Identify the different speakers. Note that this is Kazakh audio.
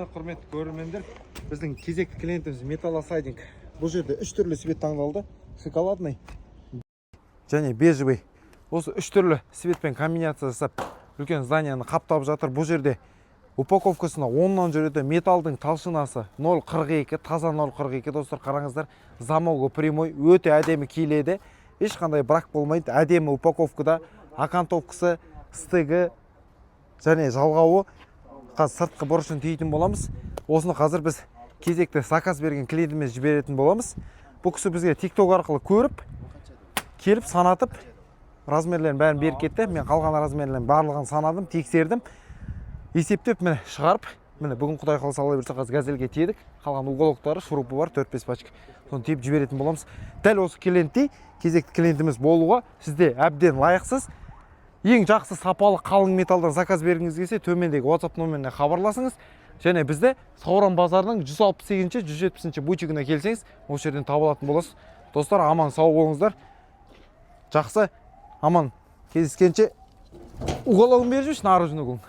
Speaker 1: Құрметті көрермендер, біздің кезекті клиентіміз металлосайдинг. Бұл жерде 3 түрлі свет таңдалды. Шоколадный және бежевый. Осы 3 түрлі светпен комбинация жасап, үлкен зданияны қаптап жатыр. Бұл жерде упаковкасына 10-нан жүреді. Металдың талшынасы 0,42, таза 0,42. Достар, қараңыздар, замолго прямой, өте әдемі киіледі. Ешқандай брак болмайды. Әдемі упаковкада окантовкасы, стегі және жалғауы сыртқы бұрышын тиетін боламыз. Осыны қазір біз кезекті заказ берген клиентіміз жіберетін боламыз. Бұл кісі бізге TikTok арқылы көріп, келіп санатып, размерлерін бәрін беріп кетті. Мен қалған размерлерін барлығын санадым, тексердім, есептеп, міне шығарып, міне бүгін Құдай қаласа ала берсе қазір газельге тиедік. Қалған уголоктары, шурупы бар, 4-5 пачка. Соны тиіп жіберетін боламыз. Дәл осы клиенттей кезекті клиентіміз болуға сізде әбден лайықсыз. Ең жақсы сапалы қалың металдан заказ бергіңіз келсе, төмендегі WhatsApp номеріне хабарласыңыз. Және бізді Сауран базарының 168-170 бутигіне келсеңіз, осы жерден табылатын боласыз. Достар, аман сау болыңыздар. Жақсы, аман кездескенше угологын беріп жүрші, наружный угол.